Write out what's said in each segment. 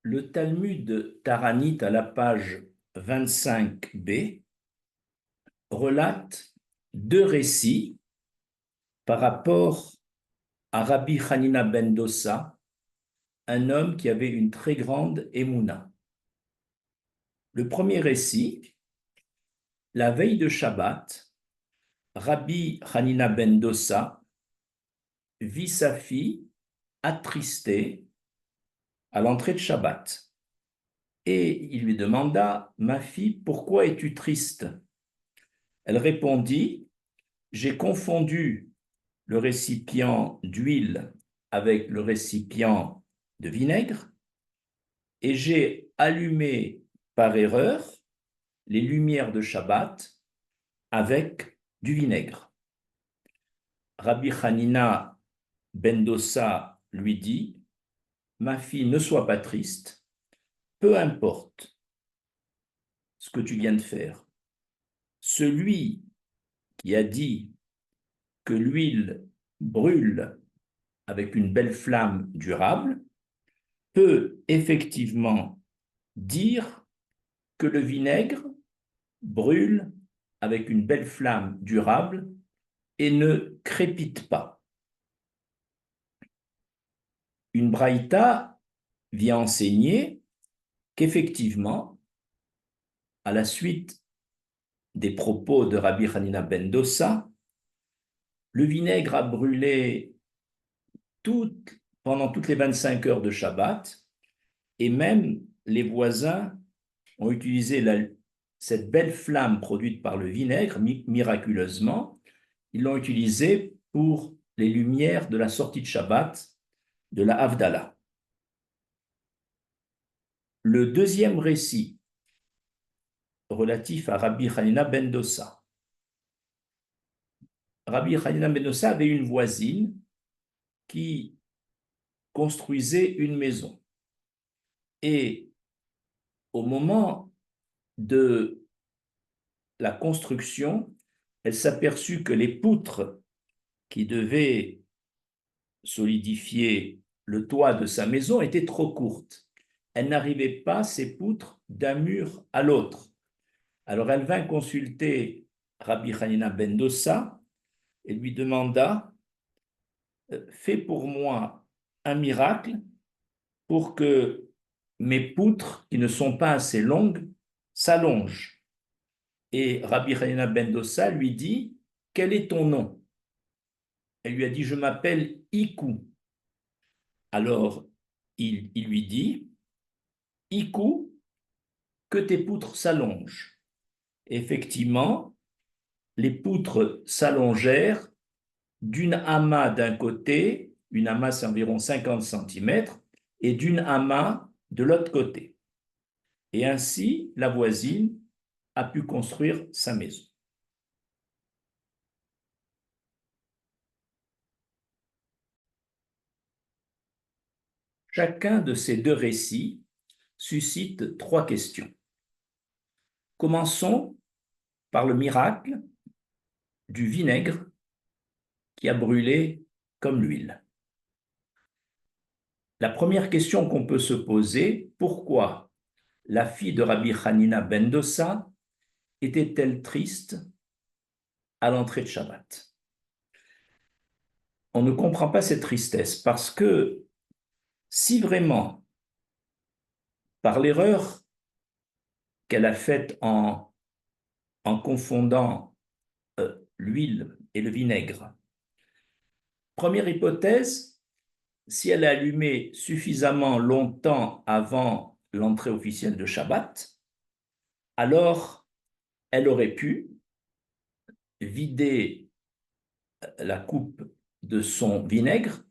Le Talmud Taranit à la page 25b relate deux récits par rapport à Rabbi Hanina ben Dossa, un homme qui avait une très grande émouna. Le premier récit, la veille de Shabbat, Rabbi Hanina ben Dossa vit sa fille attristée à l'entrée de Shabbat. Et il lui demanda, « Ma fille, pourquoi es-tu triste ?» Elle répondit, « J'ai confondu le récipient d'huile avec le récipient de vinaigre et j'ai allumé par erreur les lumières de Shabbat avec du vinaigre. » Rabbi Hanina ben Dossa lui dit, « Ma fille, ne sois pas triste, peu importe ce que tu viens de faire. Celui qui a dit que l'huile brûle avec une belle flamme durable peut effectivement dire que le vinaigre brûle avec une belle flamme durable et ne crépite pas. Une braïta vient enseigner qu'effectivement, à la suite des propos de Rabbi Hanina ben Dossa, le vinaigre a brûlé pendant toutes les 25 heures de Shabbat, et même les voisins ont utilisé cette belle flamme produite par le vinaigre, miraculeusement, ils l'ont utilisée pour les lumières de la sortie de Shabbat, de la Havdalah. Le deuxième récit, relatif à Rabbi Hanina ben Dossa. Rabbi Hanina ben Dossa avait une voisine qui construisait une maison. Et au moment de la construction, elle s'aperçut que les poutres qui devaient solidifier le toit de sa maison étaient trop courtes. Elle n'arrivait pas, ces poutres, d'un mur à l'autre. Alors elle vint consulter Rabbi Hanina ben Dossa et lui demanda, « Fais pour moi un miracle pour que mes poutres, qui ne sont pas assez longues, s'allongent. » Et Rabbi Hanina ben Dossa lui dit, « Quel est ton nom ?» Elle lui a dit, « Je m'appelle Ikou. » Alors il lui dit, « Ikou, que tes poutres s'allongent. » Effectivement, les poutres s'allongèrent d'une amas d'un côté, une amas c'est environ 50 cm, et d'une amas de l'autre côté. Et ainsi, la voisine a pu construire sa maison. Chacun de ces deux récits suscite trois questions. Commençons par le miracle du vinaigre qui a brûlé comme l'huile. La première question qu'on peut se poser, pourquoi la fille de Rabbi Hanina ben Dossa était-elle triste à l'entrée de Shabbat? On ne comprend pas cette tristesse parce que si vraiment, par l'erreur qu'elle a faite en confondant l'huile et le vinaigre, première hypothèse, si elle a allumé suffisamment longtemps avant l'entrée officielle de Shabbat, alors elle aurait pu vider la coupe de son vinaigre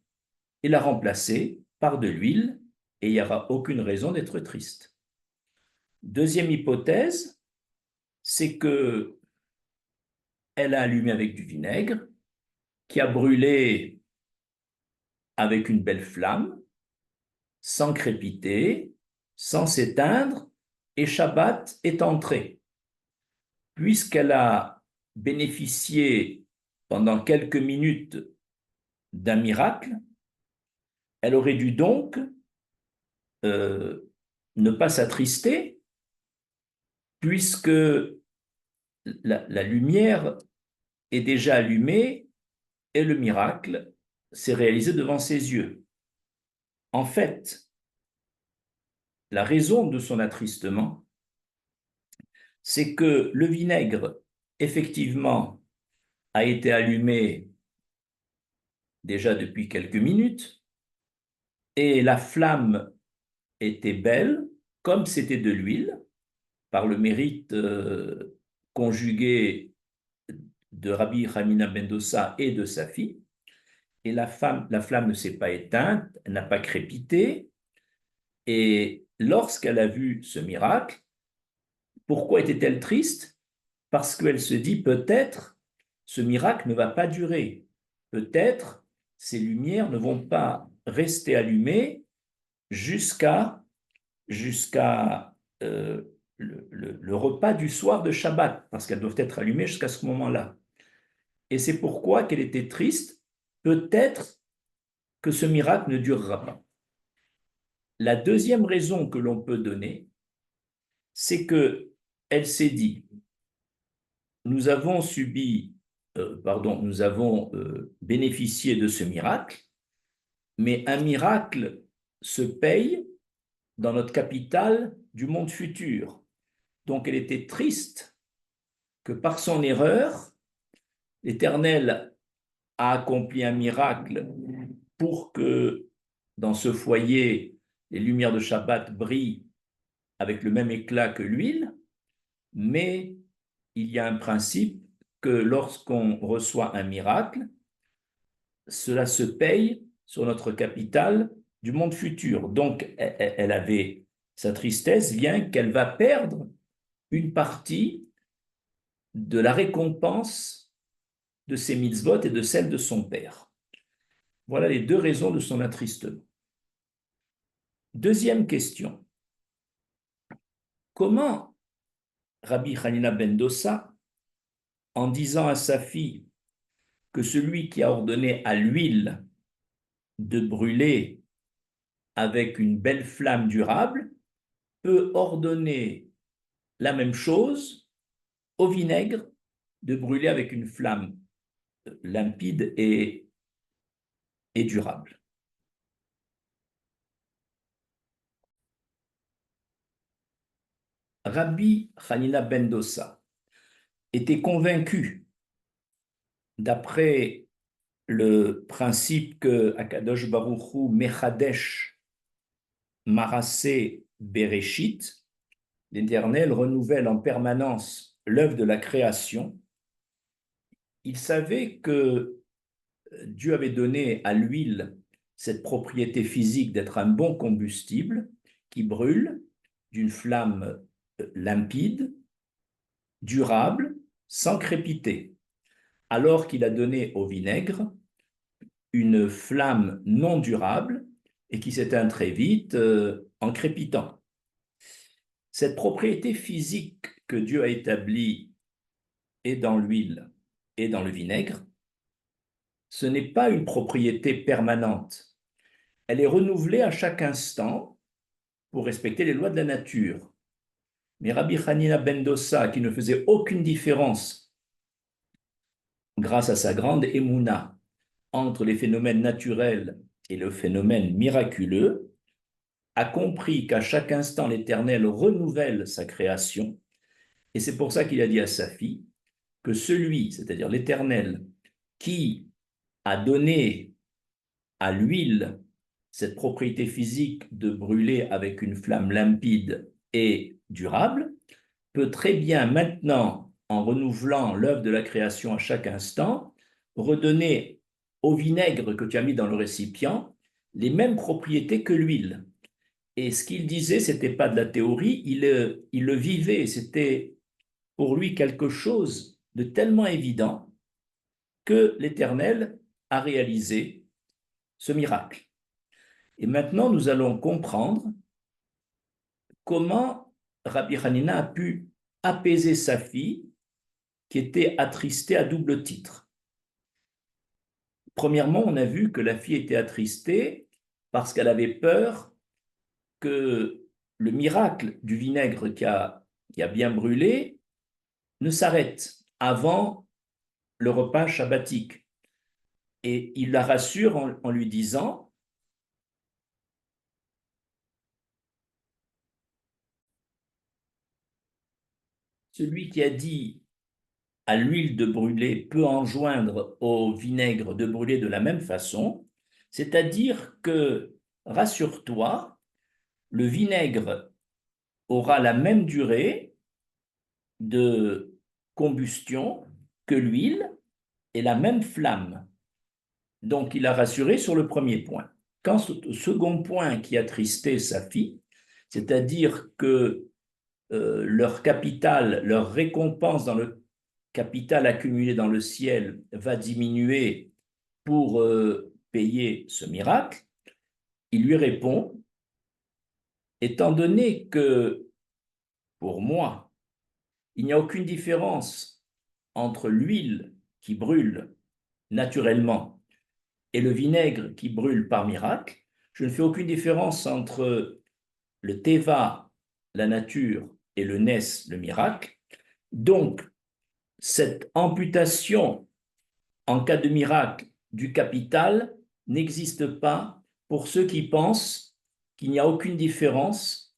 et la remplacer par de l'huile et il n'y aura aucune raison d'être triste. Deuxième hypothèse, c'est que elle a allumé avec du vinaigre qui a brûlé avec une belle flamme, sans crépiter, sans s'éteindre, et Shabbat est entré. Puisqu'elle a bénéficié pendant quelques minutes d'un miracle, elle aurait dû donc ne pas s'attrister, puisque la lumière est déjà allumée et le miracle s'est réalisé devant ses yeux. En fait, la raison de son attristement, c'est que le vinaigre, effectivement, a été allumé déjà depuis quelques minutes, et la flamme était belle, comme c'était de l'huile, par le mérite conjugué de Rabbi Hanina ben Dossa et de sa fille. Et la flamme ne s'est pas éteinte, elle n'a pas crépité. Et lorsqu'elle a vu ce miracle, pourquoi était-elle triste? Parce qu'elle se dit peut-être ce miracle ne va pas durer. Peut-être ces lumières ne vont pas rester allumées jusqu'à le repas du soir de Shabbat, parce qu'elles doivent être allumées jusqu'à ce moment-là. Et c'est pourquoi qu'elle était triste. Peut-être que ce miracle ne durera pas. La deuxième raison que l'on peut donner, c'est que elle s'est dit, nous avons nous avons bénéficié de ce miracle, mais un miracle se paye dans notre capitale du monde futur. Donc elle était triste que par son erreur, l'Éternel a accompli un miracle pour que dans ce foyer, les lumières de Shabbat brillent avec le même éclat que l'huile, mais il y a un principe que lorsqu'on reçoit un miracle, cela se paye sur notre capital du monde futur. Donc, elle avait sa tristesse vient qu'elle va perdre une partie de la récompense de ses mitzvot et de celle de son père. Voilà les deux raisons de son attristement. Deuxième question. Comment Rabbi Hanina ben Dossa, en disant à sa fille que celui qui a ordonné à l'huile de brûler avec une belle flamme durable peut ordonner la même chose au vinaigre de brûler avec une flamme limpide et durable. Rabbi Hanina ben Dossa était convaincu, d'après le principe que Akadosh Baruch Hu Mechadesh Marasé Bereshit, l'Éternel renouvelle en permanence l'œuvre de la création. Il savait que Dieu avait donné à l'huile cette propriété physique d'être un bon combustible qui brûle d'une flamme limpide, durable, sans crépiter, alors qu'il a donné au vinaigre une flamme non durable et qui s'éteint très vite en crépitant. Cette propriété physique que Dieu a établie et dans l'huile et dans le vinaigre, ce n'est pas une propriété permanente. Elle est renouvelée à chaque instant pour respecter les lois de la nature. Mais Rabbi Hanina ben Dossa, qui ne faisait aucune différence grâce à sa grande émouna entre les phénomènes naturels et le phénomène miraculeux, a compris qu'à chaque instant l'Éternel renouvelle sa création, et c'est pour ça qu'il a dit à sa fille que celui, c'est-à-dire l'Éternel, qui a donné à l'huile cette propriété physique de brûler avec une flamme limpide et durable, peut très bien maintenant, en renouvelant l'œuvre de la création à chaque instant, redonner au vinaigre que tu as mis dans le récipient les mêmes propriétés que l'huile. Et ce qu'il disait, ce n'était pas de la théorie, il le vivait, c'était pour lui quelque chose de tellement évident que l'Éternel a réalisé ce miracle. Et maintenant, nous allons comprendre comment Rabbi Hanina a pu apaiser sa fille qui était attristée à double titre. Premièrement, on a vu que la fille était attristée parce qu'elle avait peur que le miracle du vinaigre qui a bien brûlé ne s'arrête avant le repas shabbatique. Et il la rassure en lui disant, celui qui a dit à l'huile de brûler peut enjoindre au vinaigre de brûler de la même façon, c'est-à-dire que, rassure-toi, le vinaigre aura la même durée de combustion que l'huile et la même flamme. Donc, il a rassuré sur le premier point. Quant au second point qui attristait sa fille, c'est-à-dire que leur capital, leur récompense dans le capital accumulé dans le ciel va diminuer pour payer ce miracle, il lui répond, étant donné que pour moi, il n'y a aucune différence entre l'huile qui brûle naturellement et le vinaigre qui brûle par miracle, je ne fais aucune différence entre le teva, la nature, et le nes, le miracle. Donc, cette amputation en cas de miracle du capital n'existe pas pour ceux qui pensent qu'il n'y a aucune différence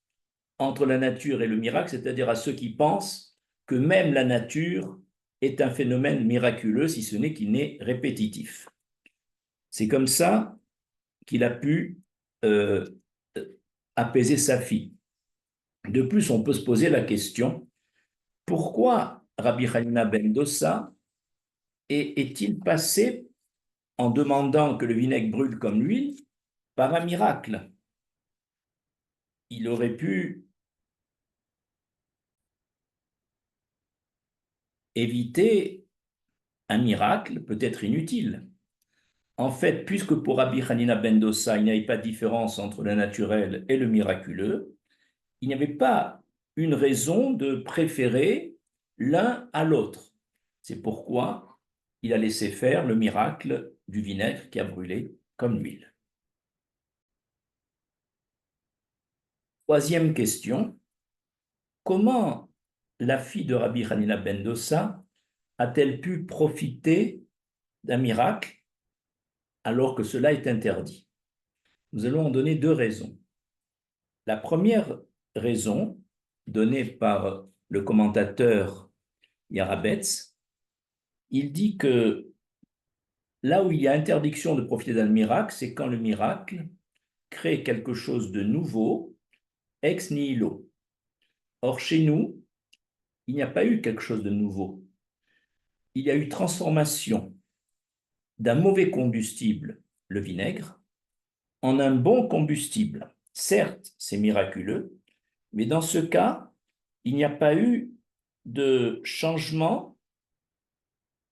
entre la nature et le miracle, c'est-à-dire à ceux qui pensent que même la nature est un phénomène miraculeux, si ce n'est qu'il n'est répétitif. C'est comme ça qu'il a pu euh, apaiser sa fille. De plus, on peut se poser la question, pourquoi Rabbi Hanina ben Dossa est-il passé en demandant que le vinaigre brûle comme l'huile par un miracle? Il aurait pu éviter un miracle peut-être inutile. En fait, puisque pour Rabbi Hanina ben Dossa, il n'y avait pas de différence entre le naturel et le miraculeux, il n'y avait pas une raison de préférer l'un à l'autre. C'est pourquoi il a laissé faire le miracle du vinaigre qui a brûlé comme l'huile. Troisième question, comment la fille de Rabbi Hanina ben Dossa a-t-elle pu profiter d'un miracle alors que cela est interdit? Nous allons en donner deux raisons. La première raison, donnée par le commentateur Yarabetz, il dit que là où il y a interdiction de profiter d'un miracle, c'est quand le miracle crée quelque chose de nouveau, ex nihilo. Or, chez nous, il n'y a pas eu quelque chose de nouveau. Il y a eu transformation d'un mauvais combustible, le vinaigre, en un bon combustible. Certes, c'est miraculeux, mais dans ce cas, il n'y a pas eu de changement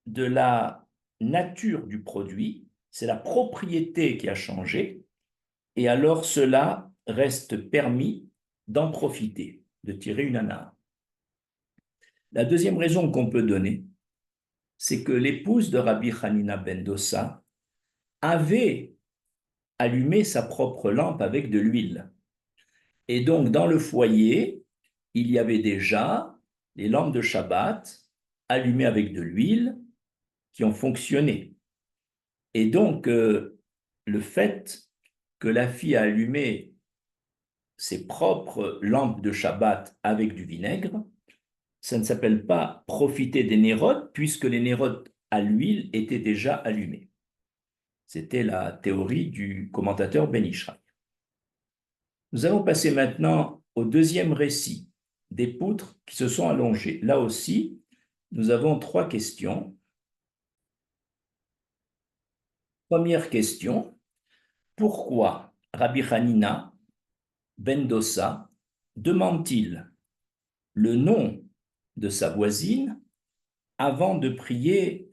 de la nature du produit, c'est la propriété qui a changé, et alors cela reste permis d'en profiter, de tirer une anna. La deuxième raison qu'on peut donner, c'est que l'épouse de Rabbi Hanina ben Dossa avait allumé sa propre lampe avec de l'huile. Et donc, dans le foyer, il y avait déjà les lampes de Shabbat allumées avec de l'huile qui ont fonctionné. Et donc, le fait que la fille a allumé ses propres lampes de Shabbat avec du vinaigre, ça ne s'appelle pas profiter des nérodes, puisque les nérodes à l'huile étaient déjà allumés. C'était la théorie du commentateur Ben Ishraï. Nous allons passer maintenant au deuxième récit, des poutres qui se sont allongées. Là aussi, nous avons trois questions. Première question, pourquoi Rabbi Hanina ben Dossa demande-t-il le nom de sa voisine avant de prier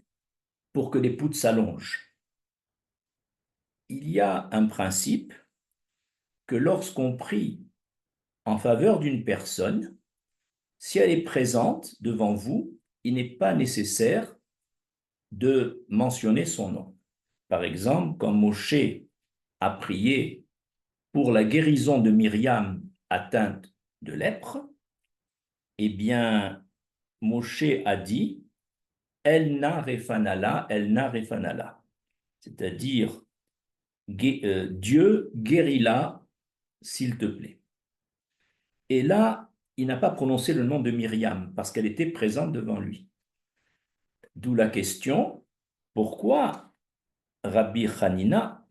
pour que les poutres s'allongent? Il y a un principe que lorsqu'on prie en faveur d'une personne, si elle est présente devant vous, il n'est pas nécessaire de mentionner son nom. Par exemple, quand Moshe a prié pour la guérison de Myriam atteinte de lèpre, eh bien, Moshe a dit Elna refanala, Elna refanala, c'est-à-dire Dieu guéris-la, s'il te plaît. Et là, il n'a pas prononcé le nom de Myriam parce qu'elle était présente devant lui. D'où la question, pourquoi Rabbi Hanina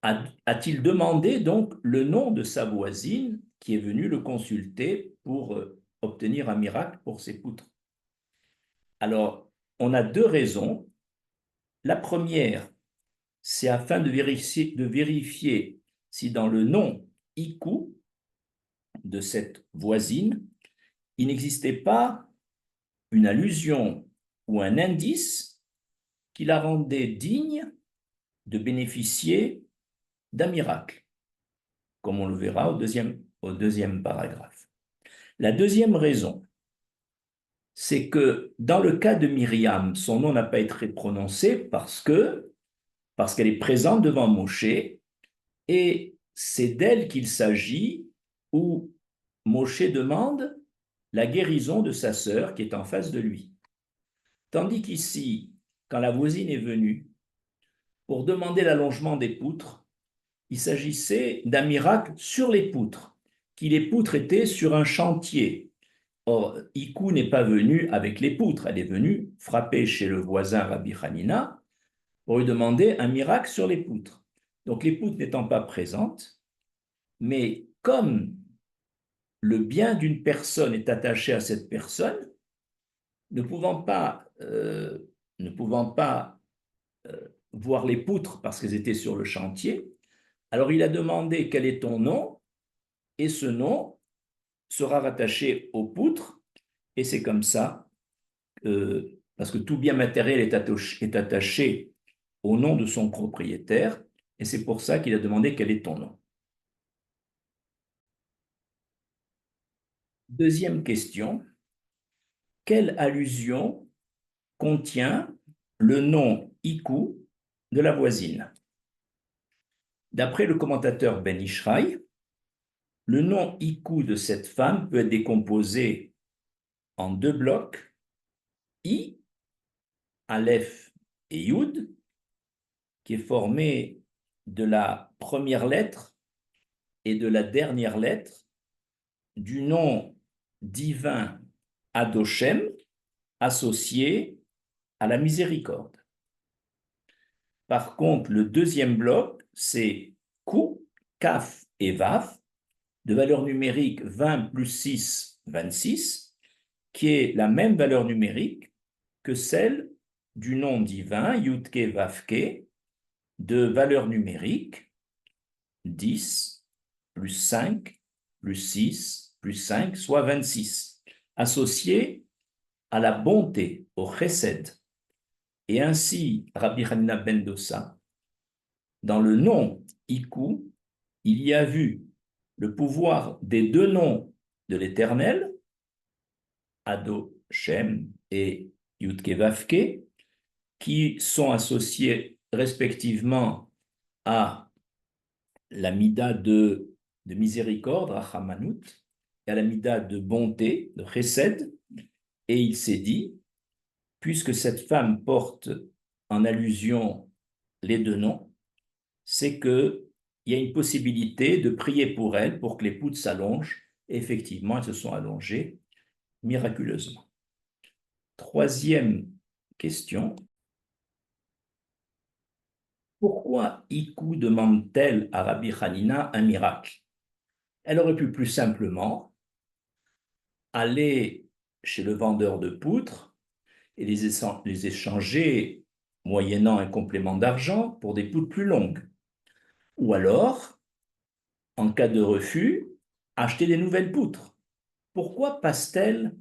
a-t-il demandé donc le nom de sa voisine qui est venue le consulter pour obtenir un miracle pour ses poutres? Alors, on a deux raisons. La première, c'est afin de vérifier si dans le nom Iku de cette voisine, il n'existait pas une allusion ou un indice qui la rendait digne de bénéficier d'un miracle, comme on le verra au deuxième paragraphe. La deuxième raison, c'est que dans le cas de Myriam, son nom n'a pas été prononcé parce qu'elle est présente devant Moshe et c'est d'elle qu'il s'agit où Moshe demande la guérison de sa sœur qui est en face de lui. Tandis qu'ici, quand la voisine est venue pour demander l'allongement des poutres, il s'agissait d'un miracle sur les poutres, qui les poutres étaient sur un chantier. Or, Iku n'est pas venue avec les poutres, elle est venue frapper chez le voisin Rabbi Hanina pour lui demander un miracle sur les poutres. Donc les poutres n'étant pas présentes, mais comme le bien d'une personne est attaché à cette personne, ne pouvant pas, ne pouvant pas voir les poutres parce qu'elles étaient sur le chantier, alors il a demandé quel est ton nom, et ce nom sera rattaché aux poutres, et c'est comme ça, parce que tout bien matériel est attaché au nom de son propriétaire, et c'est pour ça qu'il a demandé quel est ton nom. Deuxième question, quelle allusion contient le nom Iku de la voisine? D'après le commentateur Ben Ishraï, le nom Iku de cette femme peut être décomposé en deux blocs, I, Aleph et Yud, qui est formé de la première lettre et de la dernière lettre du nom divin Adoshem associé à la miséricorde. Par contre, le deuxième bloc, c'est Kou, Kaf et Vav, de valeur numérique 20 plus 6, 26, qui est la même valeur numérique que celle du nom divin Yudke Vavke, de valeur numérique 10 plus 5 plus 6 plus 5, soit 26, associé à la bonté, au chesed. Et ainsi, Rabbi Hanina ben Dosa, dans le nom Iku, il y a vu le pouvoir des deux noms de l'Éternel, Ado Shem et Yudke Vavke, qui sont associés respectivement à la mida de miséricorde, Rachamanut, et à la mida de bonté, de chesed, et il s'est dit, puisque cette femme porte en allusion les deux noms, c'est qu'il y a une possibilité de prier pour elle, pour que les poutres s'allongent, et effectivement, elles se sont allongées miraculeusement. Troisième question. Pourquoi Iku demande-t-elle à Rabbi Hanina un miracle? Elle aurait pu plus simplement aller chez le vendeur de poutres et les échanger moyennant un complément d'argent pour des poutres plus longues. Ou alors, en cas de refus, acheter des nouvelles poutres. Pourquoi passe-t-elle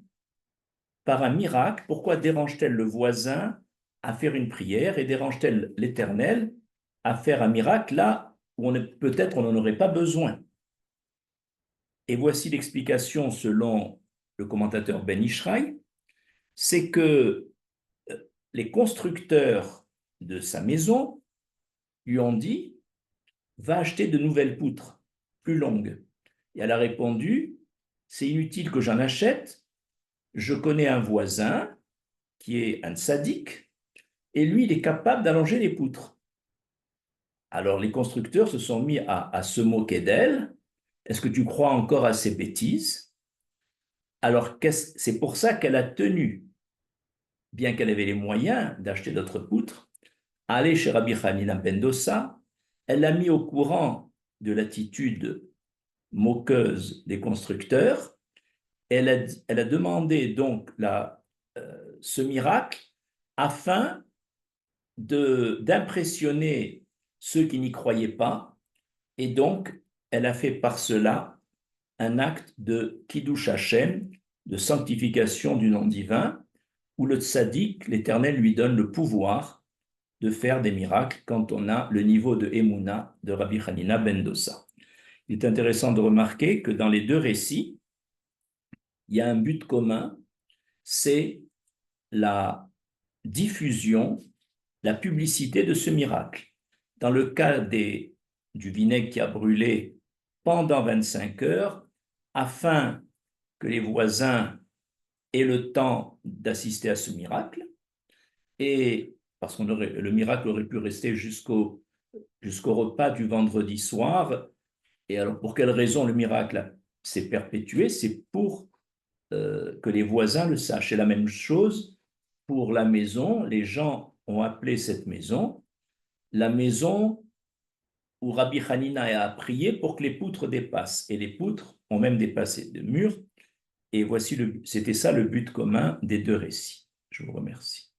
par un miracle? Pourquoi dérange-t-elle le voisin à faire une prière et dérange-t-elle l'Éternel à faire un miracle là où peut-être on n'en aurait pas besoin? Et voici l'explication selon le commentateur Ben Ishraï, c'est que les constructeurs de sa maison lui ont dit, va acheter de nouvelles poutres plus longues. Et elle a répondu, c'est inutile que j'en achète, je connais un voisin qui est un tzaddik, et lui, il est capable d'allonger les poutres. Alors les constructeurs se sont mis à se moquer d'elle. Est-ce que tu crois encore à ces bêtises? Alors c'est pour ça qu'elle a tenu, bien qu'elle avait les moyens d'acheter d'autres poutres, à aller chez Rabbi Hanina ben Dossa. Elle l'a mis au courant de l'attitude moqueuse des constructeurs. Elle a demandé donc ce miracle afin d'impressionner ceux qui n'y croyaient pas. Et donc, elle a fait par cela un acte de Kiddush Hashem, de sanctification du nom divin, où le tzaddik, l'Éternel, lui donne le pouvoir de faire des miracles quand on a le niveau de Emouna de Rabbi Hanina ben Dossa. Il est intéressant de remarquer que dans les deux récits, il y a un but commun, c'est la diffusion, la publicité de ce miracle. Dans le cas du vinaigre qui a brûlé pendant 25 heures, afin que les voisins aient le temps d'assister à ce miracle, et parce que le miracle aurait pu rester jusqu'au repas du vendredi soir. Et alors, pour quelle raison le miracle s'est perpétué? C'est pour que les voisins le sachent. C'est la même chose pour la maison. Les gens ont appelé cette maison la maison où Rabbi Hanina a prié pour que les poutres dépassent. Et les poutres ont même dépassé le mur. Et c'était ça le but commun des deux récits. Je vous remercie.